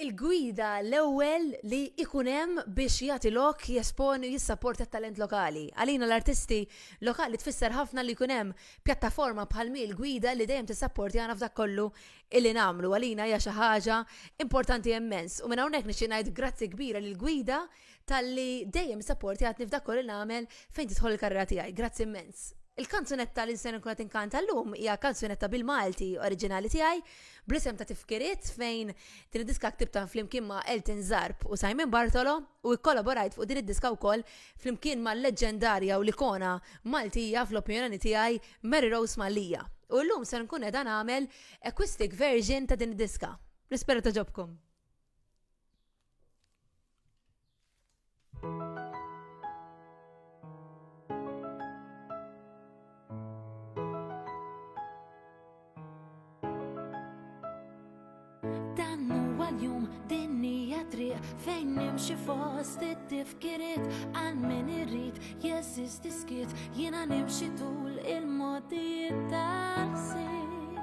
Il-gwida l-ewwel li ikun hemm biex jagħti lok jesponi u jissapporta t-talent lokali. Għalina l-artisti lokali tfisser ħafna li jkun hemm pjattaforma bħal il-gwida li dejjem tissapportjana f'dak kollu illi nagħmlu. Għalina hija xi ħaġa importanti immens. U minn hawnhekk nixtieq ngħid grazzi kbira lill-gwida talli dejjem sapportjatni f'dak kollu li nagħmel fejn tidħol il-karriera tiegħi. Grazzi immens. Il-kanzunetta li se nkun qed inkanta llum hija kanzunetta bil-Malti oriġinali tiegħi bl-isem ta' Tifkiriet fejn din id-diska ktibta flimkien ma' Elton Zarb u Simon Bartolo u kollaborajt fuq din id-diska wkoll flimkien ma' leġendarja u l-ikona Maltija fl-opinjoni tiegħi Mary Rose Malija. U llum se nkun qed nagħmel acoustic version ta' din id-diska. Nispera taġobkom. Jum dinni triq fejn nimxi fost it-tifkiriet għal min irrid jeżisti skiet jiena nimxi tul il-modijiet tal-sib.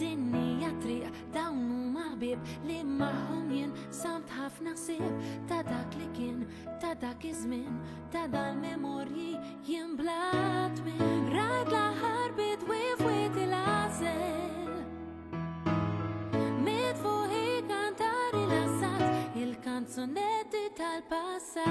Dinni triq dawn huma ħbieb li magħhom jien samt ħafna ħsieb ta' dak li kien, ta' dak iż-żmien, ta' dal-memorji jien blat minn rajt l-aħħar bidwi f'wiet il-għażel. Kanzonetti tal-passat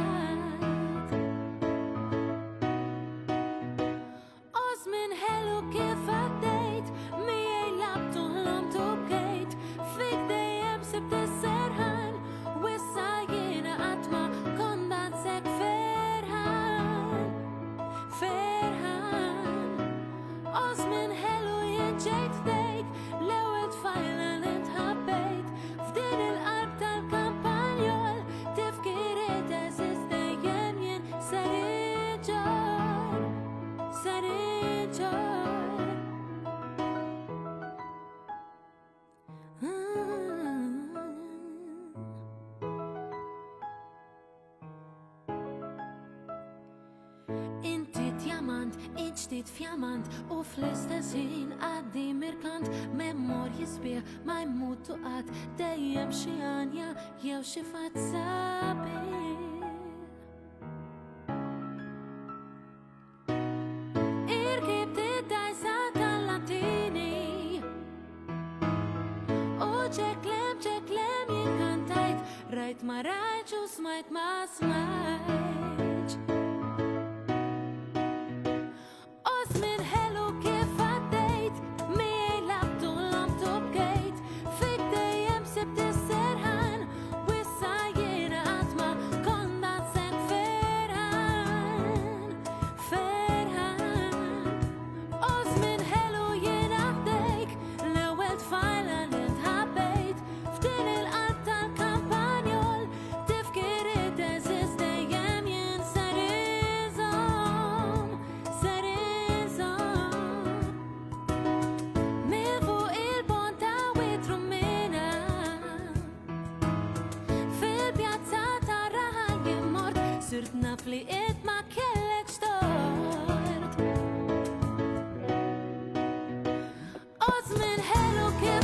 Osmin ħelu kif għaddejt miej labtu l-omtu bkejt fik dejjem sibt is-serħan wissa jiena għatma kondansek ferħan Osmin ħelu jieġejt dejk l-ewwel tfajla li tħabbejt f'din il-qalb tal-kamp Ġdid fjamant u fl-istess ħin għaddi mirkant memorji sbieħ ma jmutu qatt dejjem xi għanja jew xi fatt sabiħ. Irkibt id-dajsa tal-Latini u ċeklem jien kantajt rajt ma rajtx u smajt ma smajtx. Sirt naf li ma kellekx tort Osmin ħelu kif